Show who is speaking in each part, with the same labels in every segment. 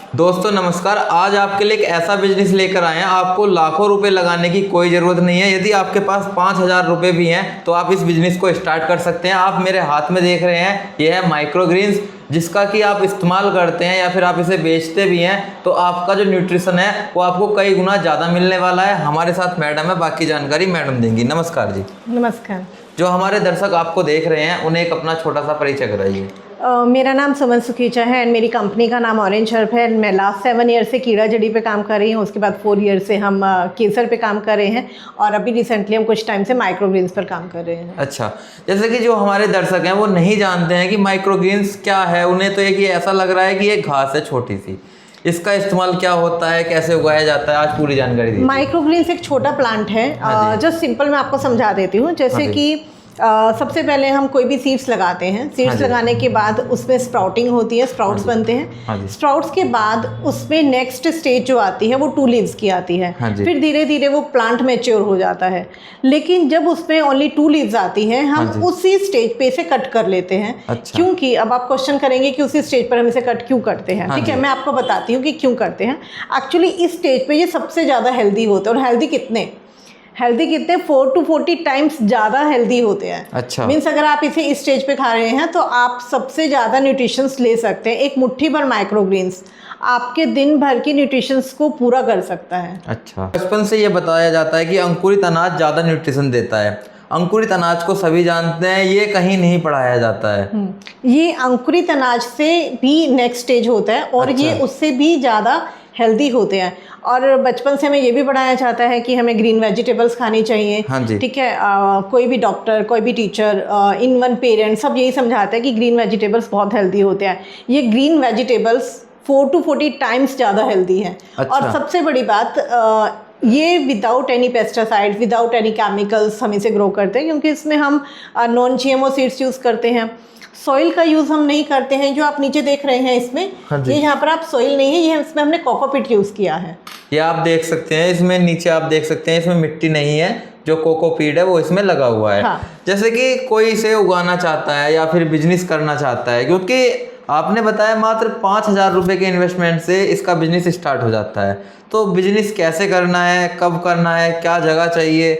Speaker 1: दोस्तों नमस्कार। आज आपके लिए एक ऐसा बिजनेस लेकर आए हैं, आपको लाखों रुपए लगाने की कोई ज़रूरत नहीं है। यदि आपके पास 5,000 रुपये भी हैं तो आप इस बिज़नेस को स्टार्ट कर सकते हैं। आप मेरे हाथ में देख रहे हैं, ये है माइक्रोग्रीन्स, जिसका कि आप इस्तेमाल करते हैं या फिर आप इसे बेचते भी हैं तो आपका जो न्यूट्रिशन है वो आपको कई गुना ज़्यादा मिलने वाला है। हमारे साथ मैडम है, बाकी जानकारी मैडम देंगी। नमस्कार जी।
Speaker 2: नमस्कार।
Speaker 1: जो हमारे दर्शक आपको देख रहे हैं उन्हें एक अपना छोटा सा परिचय कराइए।
Speaker 2: मेरा नाम सुमन सुखीचा है एंड मेरी कंपनी का नाम ऑरेंज हर्ब है। मैं लास्ट 7 ईयर से कीड़ा जड़ी पे काम कर रही हूँ। उसके बाद 4 ईयर से हम केसर पे काम कर रहे हैं और अभी रिसेंटली हम कुछ टाइम से माइक्रोग्रीन्स पर काम कर रहे हैं।
Speaker 1: अच्छा, जैसे कि जो हमारे दर्शक हैं वो नहीं जानते हैं कि माइक्रोग्रीन्स क्या है। उन्हें तो एक ये ऐसा लग रहा है कि ये घास है छोटी सी, इसका इस्तेमाल क्या होता है, कैसे उगाया जाता है, आज पूरी जानकारी दीजिए।
Speaker 2: माइक्रोग्रीन्स एक छोटा प्लांट है। जस्ट सिंपल मैं आपको समझा देती हूँ। जैसे कि सबसे पहले हम कोई भी सीड्स लगाते हैं। सीड्स लगाने के बाद उसमें स्प्राउटिंग होती है, स्प्राउट्स बनते हैं। स्प्राउट्स के बाद उसमें नेक्स्ट स्टेज जो आती है वो 2 लीव्स की आती है। फिर धीरे धीरे वो प्लांट मैच्योर हो जाता है। लेकिन जब उसमें ओनली 2 लीव्स आती हैं, हम उसी स्टेज पे इसे कट कर लेते हैं।
Speaker 1: अच्छा।
Speaker 2: क्योंकि अब आप क्वेश्चन करेंगे कि उसी स्टेज पर हम इसे कट क्यों करते हैं। ठीक है, मैं आपको बताती हूँ कि क्यों करते हैं। एक्चुअली इस स्टेज पे ये सबसे ज़्यादा हेल्दी होते हैं। और हेल्दी कितने 4 to 40 टाइम्स ज़्यादा हेल्दी होते हैं।
Speaker 1: अच्छा।
Speaker 2: मीन्स अगर आप इसे इस स्टेज पे खा रहे हैं तो आप सबसे ज़्यादा न्यूट्रिशंस ले सकते हैं। एक मुट्ठी भर माइक्रोग्रीन्स आपके दिन भर की न्यूट्रिशंस को पूरा कर सकता है।
Speaker 1: अच्छा, बचपन से ये बताया जाता है कि अंकुरित अनाज ज़्यादा न्यूट्रिशन देता है। अंकुरित अनाज को सभी जानते हैं, ये कहीं नहीं पढ़ाया जाता है।
Speaker 2: ये अंकुरित अनाज से भी नेक्स्ट स्टेज होता है और ये उससे भी ज़्यादा हेल्दी होते हैं। और बचपन से हमें ये भी पढ़ाया जाता है कि हमें ग्रीन वेजिटेबल्स खानी चाहिए। ठीक है, कोई भी डॉक्टर, कोई भी टीचर, इवन पेरेंट्स सब यही समझाते हैं कि ग्रीन वेजिटेबल्स बहुत हेल्दी होते हैं। ये ग्रीन वेजिटेबल्स 4 to 40 टाइम्स ज़्यादा हेल्दी हैं। और सबसे बड़ी बात, ये without any pesticide, without any chemicals हम इसे ग्रो करते हैं, क्योंकि इसमें हम नॉन GMO सीड्स यूज़ करते हैं। सॉइल का यूज़ हम नहीं करते हैं। जो आप नीचे देख रहे हैं इसमें, ये यहाँ पर आप सॉइल नहीं है, ये इसमें हमने कोकोपीट यूज़ किया है।
Speaker 1: ये आप देख सकते हैं, इसमें नीचे आप देख सकते हैं, इसमें मिट्टी नहीं है, जो कोकोपीट है वो इसमें लगा हुआ है। जैसे कि कोई इसे उगाना चाहता है या फिर बिजनेस करना चाहता है, क्योंकि आपने बताया मात्र 5,000 रुपये के इन्वेस्टमेंट से इसका बिजनेस स्टार्ट हो जाता है। तो बिजनेस कैसे करना है, कब करना है, क्या जगह चाहिए,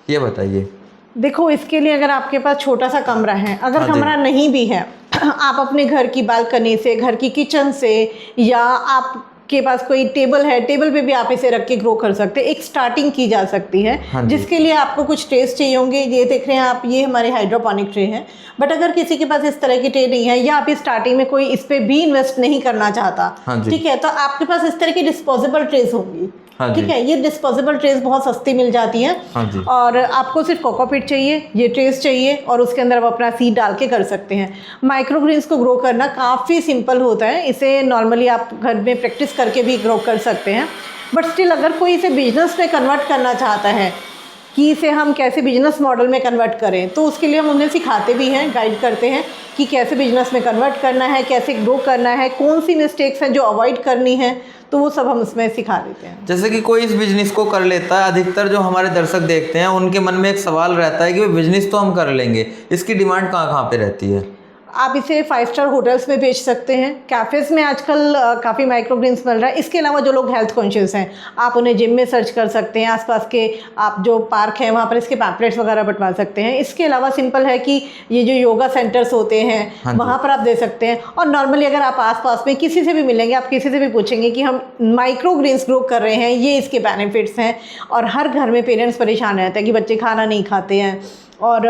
Speaker 1: ये बताइए।
Speaker 2: देखो, इसके लिए अगर आपके पास छोटा सा कमरा है, अगर कमरा नहीं भी है, आप अपने घर की बालकनी से, घर की किचन से, या आपके पास कोई टेबल है, टेबल पे भी आप इसे रख के ग्रो कर सकते हैं। एक स्टार्टिंग की जा सकती है। जिसके लिए आपको कुछ ट्रेस चाहिए होंगे। ये देख रहे हैं आप, ये हमारे हाइड्रोपोनिक ट्रे हैं। बट अगर किसी के पास इस तरह की ट्रे नहीं है, या आप स्टार्टिंग में कोई इस पे भी इन्वेस्ट नहीं करना चाहता, ठीक है, तो आपके पास इस तरह की डिस्पोजेबल ट्रेस होंगी। ठीक है, ये डिस्पोजेबल ट्रेस बहुत सस्ती मिल जाती हैं। और आपको सिर्फ कोकोपीट चाहिए, ये ट्रेस चाहिए, और उसके अंदर आप अपना सीड डाल के कर सकते हैं। माइक्रोग्रीन्स को ग्रो करना काफ़ी सिंपल होता है। इसे नॉर्मली आप घर में प्रैक्टिस करके भी ग्रो कर सकते हैं। बट स्टिल अगर कोई इसे बिजनेस में कन्वर्ट करना चाहता है कि इसे हम कैसे बिजनेस मॉडल में कन्वर्ट करें, तो उसके लिए हम उन्हें सिखाते भी हैं, गाइड करते हैं कि कैसे बिजनेस में कन्वर्ट करना है, कैसे ग्रो करना है, कौन सी मिस्टेक्स हैं जो अवॉइड करनी है, तो वो सब हम उसमें सिखा देते हैं।
Speaker 1: जैसे कि कोई इस बिजनेस को कर लेता है, अधिकतर जो हमारे दर्शक देखते हैं उनके मन में एक सवाल रहता है कि बिजनेस तो हम कर लेंगे, इसकी डिमांड कहाँ कहाँ पे रहती है?
Speaker 2: आप इसे 5 स्टार होटल्स में बेच सकते हैं। कैफ़ेज़ में आजकल काफ़ी माइक्रोग्रीन्स मिल रहा है। इसके अलावा जो लोग हेल्थ कॉन्शियस हैं, आप उन्हें जिम में सर्च कर सकते हैं। आसपास के आप जो पार्क हैं वहाँ पर इसके पैम्पलेट्स वगैरह बंटवा सकते हैं। इसके अलावा सिंपल है कि ये जो योगा सेंटर्स होते हैं वहाँ पर आप दे सकते हैं। और नॉर्मली अगर आप आसपास में किसी से भी मिलेंगे, आप किसी से भी पूछेंगे कि हम माइक्रोग्रीन्स ग्रो कर रहे हैं, ये इसके बेनिफिट्स हैं। और हर घर में पेरेंट्स परेशान रहते हैं कि बच्चे खाना नहीं खाते हैं और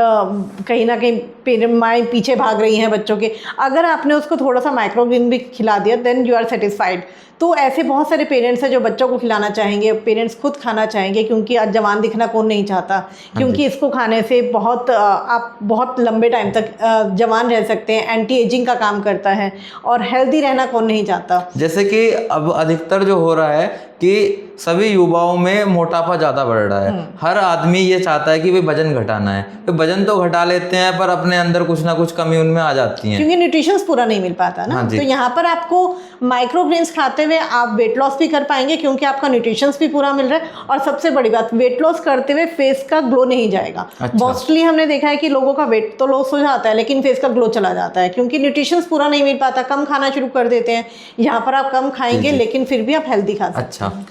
Speaker 2: कहीं ना कहीं माएँ पीछे भाग रही हैं बच्चों के। अगर आपने उसको थोड़ा सा माइक्रोग्रीन भी खिला दिया, देन यू आर सेटिस्फाइड। तो ऐसे बहुत सारे पेरेंट्स हैं जो बच्चों को खिलाना चाहेंगे, पेरेंट्स खुद खाना चाहेंगे, क्योंकि आज जवान दिखना कौन नहीं चाहता। क्योंकि इसको खाने से आप बहुत लंबे टाइम तक जवान रह सकते हैं। एंटी एजिंग का काम करता है और हेल्दी रहना कौन नहीं चाहता।
Speaker 1: जैसे कि अब अधिकतर जो हो रहा है कि सभी युवाओं में मोटापा ज़्यादा बढ़ रहा है। हर आदमी ये चाहता है कि भाई वजन घटाना है। कि वजन तो घटा लेते हैं पर अपने अंदर कुछ ना कुछ कमी उनमें आ जाती है।
Speaker 2: क्योंकि न्यूट्रिशंस पूरा नहीं मिल पाता ना।
Speaker 1: हाँ जी।
Speaker 2: तो यहाँ पर आपको माइक्रोग्रेन्स खाते हुए आप वेट लॉस भी कर पाएंगे, क्योंकि आपका न्यूट्रिशंस भी पूरा मिल रहा है। और सबसे बड़ी बात, वेट लॉस करते हुए फेस का ग्लो नहीं जाएगा।
Speaker 1: अच्छा।
Speaker 2: मोस्टली हमने देखा है कि लोगों का वेट तो लॉस हो जाता है लेकिन फेस का ग्लो चला जाता है, क्योंकि न्यूट्रिशंस पूरा नहीं मिल पाता, कम खाना शुरू कर देते हैं। यहाँ पर आप कम खाएंगे लेकिन फिर भी आप हेल्दी खा सकते हैं।
Speaker 1: अच्छा,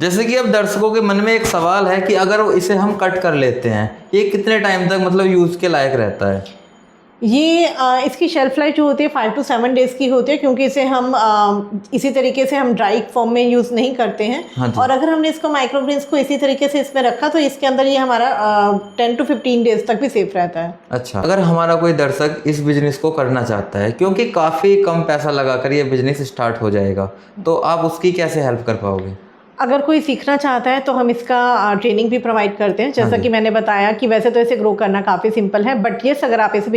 Speaker 1: जैसे कि अब दर्शकों के मन में एक सवाल है कि अगर इसे हम कट कर लेते हैं, ये कितने टाइम तक मतलब यूज़ के लायक रहता है?
Speaker 2: ये इसकी शेल्फ लाइफ जो होती है 5 to 7 डेज़ की होती है, क्योंकि इसे हम इसी तरीके से हम ड्राई फॉर्म में यूज़ नहीं करते हैं।
Speaker 1: हाँ जी।
Speaker 2: और अगर हमने इसको माइक्रोग्रेन्स को इसी तरीके से इसमें रखा तो इसके अंदर ये हमारा 10 to 15 डेज़ तक भी सेफ रहता है।
Speaker 1: अच्छा, अगर हमारा कोई दर्शक इस बिजनेस को करना चाहता है, क्योंकि काफ़ी कम पैसा लगाकर ये बिजनेस स्टार्ट हो जाएगा, तो आप उसकी कैसे हेल्प कर पाओगे?
Speaker 2: अगर कोई सीखना चाहता है तो हम इसका ट्रेनिंग भी प्रोवाइड करते हैं। जैसा कि मैंने बताया कि वैसे तो इसे ग्रो करना काफ़ी सिंपल है, बट येस अगर आप इसे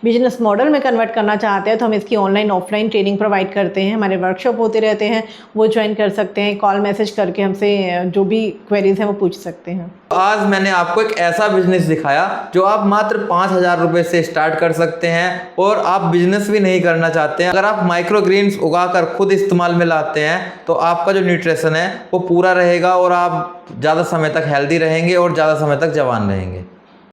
Speaker 2: बिजनेस मॉडल में कन्वर्ट करना चाहते हैं तो हम इसकी ऑनलाइन ऑफलाइन ट्रेनिंग प्रोवाइड करते हैं। हमारे वर्कशॉप होते रहते हैं, वो ज्वाइन कर सकते हैं। कॉल मैसेज करके हमसे जो भी क्वेरीज हैं वो पूछ सकते हैं।
Speaker 1: आज मैंने आपको एक ऐसा बिजनेस दिखाया जो आप मात्र 5,000 रुपये से स्टार्ट कर सकते हैं और आप बिजनेस भी नहीं करना चाहते हैं। अगर आप माइक्रोग्रीन्स उगाकर खुद इस्तेमाल में लाते हैं तो आपका जो न्यूट्रिशन है वो पूरा रहेगा और आप ज़्यादा समय तक हेल्दी रहेंगे और ज़्यादा समय तक जवान रहेंगे।